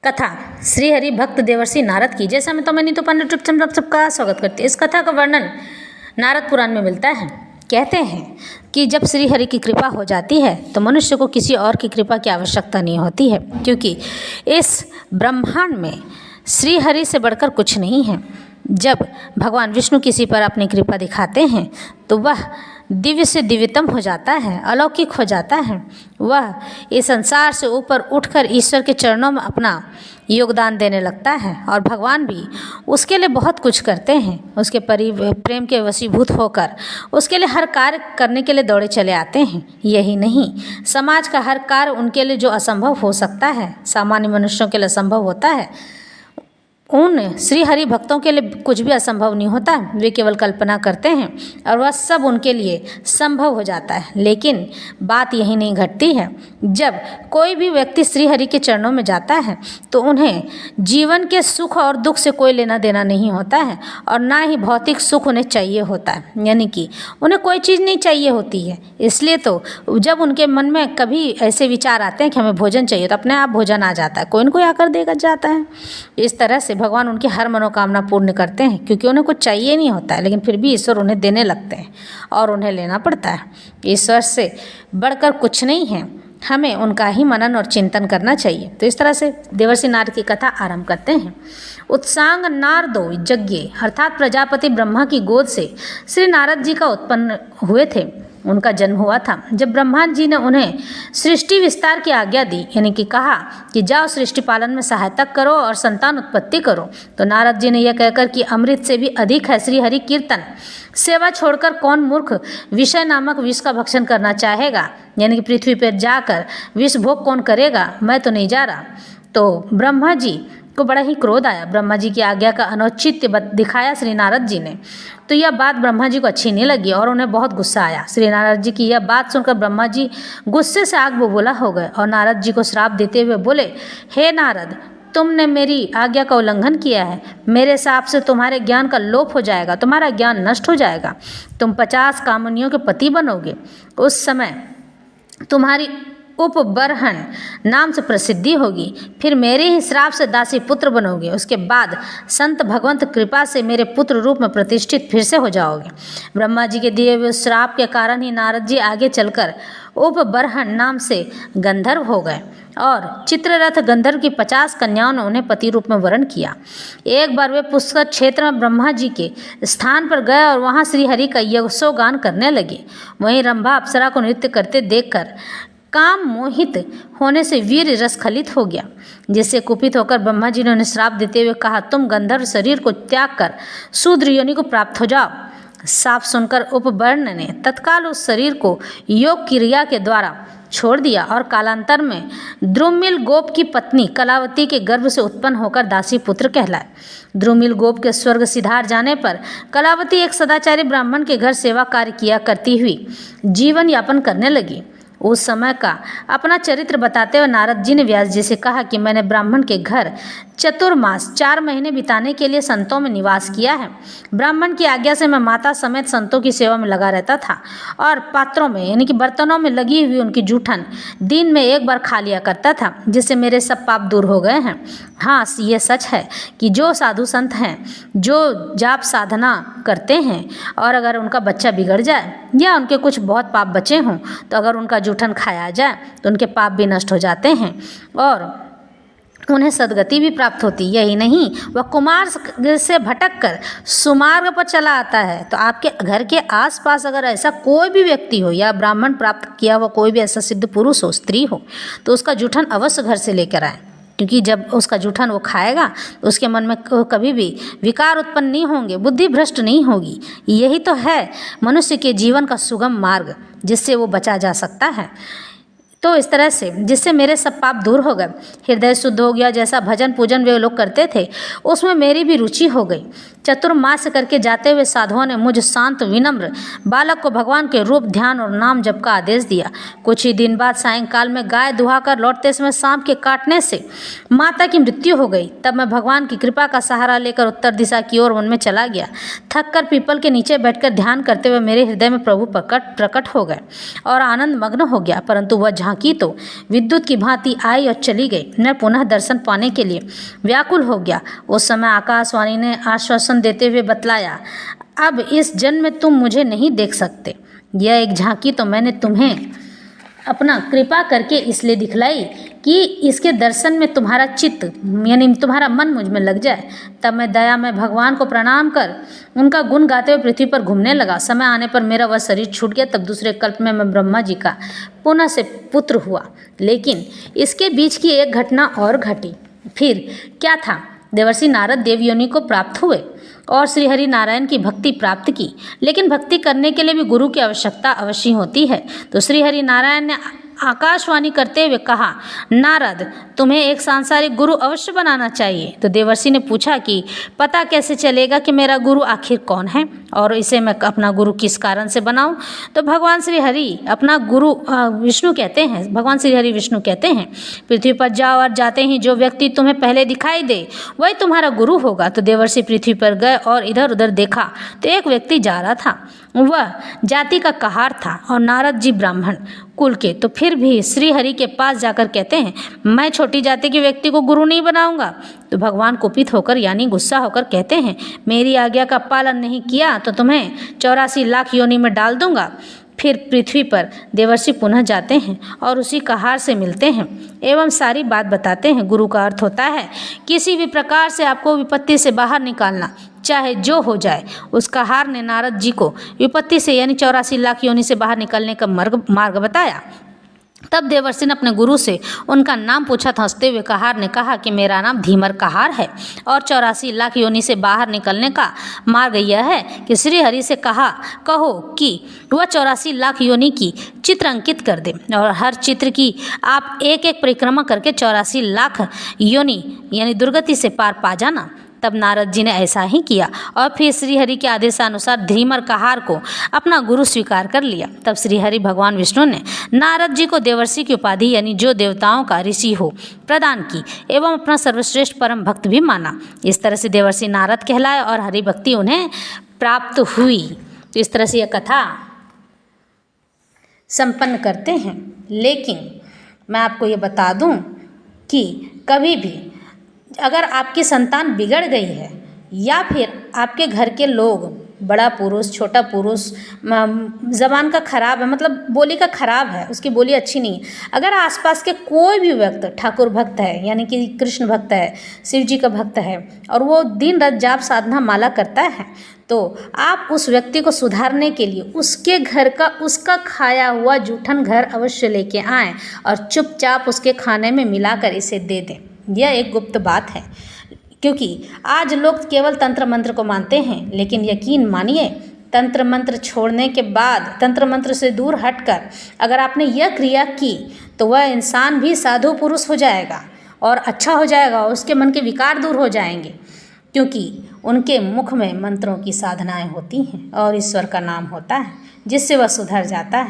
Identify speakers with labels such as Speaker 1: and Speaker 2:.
Speaker 1: कथा श्रीहरि भक्त देवर्षि नारद की। जैसा मैं तो नीतू पांडे ट्रिप चैनल सबका स्वागत करती हूँ। इस कथा का वर्णन नारद पुराण में मिलता है। कहते हैं कि जब श्रीहरि की कृपा हो जाती है तो मनुष्य को किसी और की कृपा की आवश्यकता नहीं होती है, क्योंकि इस ब्रह्मांड में श्रीहरि से बढ़कर कुछ नहीं है। जब भगवान विष्णु किसी पर अपनी कृपा दिखाते हैं तो वह दिव्य से दिव्यतम हो जाता है, अलौकिक हो जाता है। वह इस संसार से ऊपर उठकर ईश्वर के चरणों में अपना योगदान देने लगता है और भगवान भी उसके लिए बहुत कुछ करते हैं। उसके प्रेम के वशीभूत होकर उसके लिए हर कार्य करने के लिए दौड़े चले आते हैं। यही नहीं, समाज का हर कार्य उनके लिए जो असंभव हो सकता है, सामान्य मनुष्यों के लिए संभव होता है, उन श्रीहरि भक्तों के लिए कुछ भी असंभव नहीं होता। वे केवल कल्पना करते हैं और वह सब उनके लिए संभव हो जाता है। लेकिन बात यही नहीं घटती है। जब कोई भी व्यक्ति श्रीहरि के चरणों में जाता है तो उन्हें जीवन के सुख और दुख से कोई लेना देना नहीं होता है और ना ही भौतिक सुख उन्हें चाहिए होता है, यानी कि उन्हें कोई चीज़ नहीं चाहिए होती है। इसलिए तो जब उनके मन में कभी ऐसे विचार आते हैं कि हमें भोजन चाहिए तो अपने आप भोजन आ जाता है, कोई न कोई आकर देकर जाता है। इस तरह से भगवान उनकी हर मनोकामना पूर्ण करते हैं, क्योंकि उन्हें कुछ चाहिए नहीं होता है, लेकिन फिर भी ईश्वर उन्हें देने लगते हैं और उन्हें लेना पड़ता है। ईश्वर से बढ़कर कुछ नहीं है, हमें उनका ही मनन और चिंतन करना चाहिए। तो इस तरह से देवर्षि नारद की कथा आरंभ करते हैं। उत्सांग नारदो यज्ञ, अर्थात प्रजापति ब्रह्मा की गोद से श्री नारद जी का उत्पन्न हुए थे, उनका जन्म हुआ था। जब ब्रह्मा जी ने उन्हें सृष्टि विस्तार की आज्ञा दी, यानी कि कहा कि जाओ सृष्टि पालन में सहायता करो और संतान उत्पत्ति करो, तो नारद जी ने यह कहकर कि अमृत से भी अधिक है श्री हरि कीर्तन, सेवा छोड़कर कौन मूर्ख विषय नामक विष का भक्षण करना चाहेगा, यानी कि पृथ्वी पर जाकर विष भोग कौन करेगा, मैं तो नहीं जा रहा। तो ब्रह्मा जी को बड़ा ही क्रोध आया। ब्रह्मा जी की आज्ञा का अनौचित्य दिखाया श्री नारद जी ने, तो यह बात ब्रह्मा जी को अच्छी नहीं लगी और उन्हें बहुत गुस्सा आया। श्री नारद जी की यह बात सुनकर ब्रह्मा जी गुस्से से आग बबूला हो गए और नारद जी को श्राप देते हुए बोले, हे नारद, तुमने मेरी आज्ञा का उल्लंघन किया है। मेरे शाप से तुम्हारे ज्ञान का लोप हो जाएगा, तुम्हारा ज्ञान नष्ट हो जाएगा, तुम 50 कामनियों के पति बनोगे। उस समय तुम्हारी उपबरहन नाम से प्रसिद्धि होगी, फिर मेरे ही श्राप से दासी पुत्र बनोगे। उसके बाद संत भगवंत कृपा से मेरे पुत्र रूप में प्रतिष्ठित फिर से हो जाओगे। ब्रह्मा जी के दिए हुए श्राप के कारण ही नारद जी आगे चलकर उपबरहन नाम से गंधर्व हो गए और चित्ररथ गंधर्व की 50 कन्याओं ने उन्हें पति रूप में वरण किया। एक बार वे पुष्कर क्षेत्र में ब्रह्मा जी के स्थान पर गए और वहाँ श्रीहरि का यशोगान करने लगे। वहीं रंभा अप्सरा को नृत्य करते देखकर काम मोहित होने से वीर रस खलित हो गया, जिससे कुपित होकर ब्रह्मा जी ने उन्हें श्राप देते हुए कहा, तुम गंधर्व शरीर को त्याग कर शूद्र योनि को प्राप्त हो जाओ। साफ सुनकर उपवर्ण ने तत्काल उस शरीर को योग क्रिया के द्वारा छोड़ दिया और कालांतर में द्रुमिल गोप की पत्नी कलावती के गर्भ से उत्पन्न होकर दासी पुत्र कहलाए। द्रुमिल गोप के स्वर्ग सिधार जाने पर कलावती एक सदाचारी ब्राह्मण के घर सेवा कार्य किया करती हुई जीवन यापन करने लगी। उस समय का अपना चरित्र बताते हुए नारद जी ने व्यास जी से कहा कि मैंने ब्राह्मण के घर चतुर्मास 4 महीने बिताने के लिए संतों में निवास किया है। ब्राह्मण की आज्ञा से मैं माता समेत संतों की सेवा में लगा रहता था और पात्रों में यानी कि बर्तनों में लगी हुई उनकी जूठन दिन में एक बार खा लिया करता था, जिससे मेरे सब पाप दूर हो गए हैं। हाँ, ये सच है कि जो साधु संत हैं, जो जाप साधना करते हैं और अगर उनका बच्चा बिगड़ जाए या उनके कुछ बहुत पाप बचे हों, तो अगर उनका जूठन खाया जाए तो उनके पाप भी नष्ट हो जाते हैं और उन्हें सदगति भी प्राप्त होती। यही नहीं, वह कुमार से भटक कर सुमार्ग पर चला आता है। तो आपके घर के आसपास अगर ऐसा कोई भी व्यक्ति हो या ब्राह्मण प्राप्त किया हुआ कोई भी ऐसा सिद्ध पुरुष हो, स्त्री हो, तो उसका जूठन अवश्य घर से लेकर आए, क्योंकि जब उसका जूठन वो खाएगा तो उसके मन में कभी भी विकार उत्पन्न नहीं होंगे, बुद्धि भ्रष्ट नहीं होगी। यही तो है मनुष्य के जीवन का सुगम मार्ग, जिससे वो बचा जा सकता है। तो इस तरह से जिससे मेरे सब पाप दूर हो गए, हृदय शुद्ध हो गया। जैसा भजन पूजन वे लोग करते थे उसमें मेरी भी रुचि हो गई। चतुर्मास करके जाते हुए साधुओं ने मुझ शांत विनम्र बालक को भगवान के रूप ध्यान और नाम जप का आदेश दिया। कुछ ही दिन बाद सायंकाल में गाय दुहाकर लौटते समय सांप के काटने से माता की मृत्यु हो गई। तब मैं भगवान की कृपा का सहारा लेकर उत्तर दिशा की ओर वन में चला गया। थक कर पीपल के नीचे बैठकर ध्यान करते हुए मेरे हृदय में प्रभु प्रकट हो गए और आनंद मग्न हो गया, परंतु वह झांकी तो विद्युत की भांति आई और चली गई। मैं पुनः दर्शन पाने के लिए व्याकुल हो गया। उस समय आकाशवाणी ने आश्वासन देते हुए बतलाया, अब इस जन्म में तुम मुझे नहीं देख सकते। यह एक झांकी तो मैंने तुम्हें अपना कृपा करके इसलिए दिखलाई कि इसके दर्शन में तुम्हारा चित्त यानी तुम्हारा मन मुझ में लग जाए। तब मैं दया में भगवान को प्रणाम कर उनका गुण गाते हुए पृथ्वी पर घूमने लगा। समय आने पर मेरा वह शरीर छूट गया। तब दूसरे कल्प में मैं ब्रह्मा जी का पुनः से पुत्र हुआ। लेकिन इसके बीच की एक घटना और घटी। फिर क्या था? देवर्षि नारद देव योनि को प्राप्त हुए और श्री हरि नारायण की भक्ति प्राप्त की। लेकिन भक्ति करने के लिए भी गुरु की आवश्यकता अवश्य होती है। तो श्री हरि नारायण ने आकाशवाणी करते हुए कहा, नारद, तुम्हें एक सांसारिक गुरु अवश्य बनाना चाहिए। तो देवर्षि ने पूछा कि पता कैसे चलेगा कि मेरा गुरु आखिर कौन है और इसे मैं अपना गुरु किस कारण से बनाऊं? तो भगवान श्री हरि अपना गुरु विष्णु कहते हैं, भगवान श्री हरि विष्णु कहते हैं, पृथ्वी पर जाओ और जाते ही जो व्यक्ति तुम्हें पहले दिखाई दे वही तुम्हारा गुरु होगा। तो देवर्षि पृथ्वी पर गए और इधर उधर देखा तो एक व्यक्ति जा रहा था। वह जाति का कहार था और नारद जी ब्राह्मण कुल के। तो फिर भी श्री हरि के पास जाकर कहते हैं, मैं छोटी जाति के व्यक्ति को गुरु नहीं बनाऊंगा। तो भगवान कुपित होकर यानी गुस्सा होकर कहते हैं, मेरी आज्ञा का पालन नहीं किया तो तुम्हें 84 लाख योनि में डाल दूंगा। फिर पृथ्वी पर देवर्षि पुनः जाते हैं और उसी कहार से मिलते हैं एवं सारी बात बताते हैं। गुरु का अर्थ होता है किसी भी प्रकार से आपको विपत्ति से बाहर निकालना, चाहे जो हो जाए। उस कहार ने नारद जी को विपत्ति से यानी 84 लाख योनि से बाहर निकलने का मार्ग बताया। तब देवर्षि ने अपने गुरु से उनका नाम पूछा था। हंसते हुए कहार ने कहा कि मेरा नाम धीमर कहार है और 84 लाख योनि से बाहर निकलने का मार्ग यह है कि श्री हरि से कहो कि वह 84 लाख योनि की चित्र अंकित कर दे और हर चित्र की आप एक एक परिक्रमा करके 84 लाख योनि यानी दुर्गति से पार पा जाना। तब नारद जी ने ऐसा ही किया और फिर श्री हरि के आदेशानुसार धीमर कहार को अपना गुरु स्वीकार कर लिया। तब श्री हरि भगवान विष्णु ने नारद जी को देवर्षि की उपाधि यानी जो देवताओं का ऋषि हो प्रदान की एवं अपना सर्वश्रेष्ठ परम भक्त भी माना। इस तरह से देवर्षि नारद कहलाए और हरि भक्ति उन्हें प्राप्त हुई। तो इस तरह से यह कथा संपन्न करते हैं। लेकिन मैं आपको ये बता दूं कि कभी भी अगर आपकी संतान बिगड़ गई है या फिर आपके घर के लोग, बड़ा पुरुष छोटा पुरुष ज़बान का खराब है, मतलब बोली का खराब है, उसकी बोली अच्छी नहीं है, अगर आसपास के कोई भी व्यक्ति ठाकुर भक्त है यानी कि कृष्ण भक्त है, शिव जी का भक्त है और वो दिन रात जाप साधना माला करता है, तो आप उस व्यक्ति को सुधारने के लिए उसके घर का उसका खाया हुआ जूठन घर अवश्य लेके आएँ और चुपचाप उसके खाने में मिलाकर इसे दे दें। यह एक गुप्त बात है, क्योंकि आज लोग केवल तंत्र मंत्र को मानते हैं, लेकिन यकीन मानिए तंत्र मंत्र छोड़ने के बाद, तंत्र मंत्र से दूर हटकर अगर आपने यह क्रिया की तो वह इंसान भी साधु पुरुष हो जाएगा और अच्छा हो जाएगा और उसके मन के विकार दूर हो जाएंगे, क्योंकि उनके मुख में मंत्रों की साधनाएं होती हैं और ईश्वर का नाम होता है जिससे वह सुधर जाता है।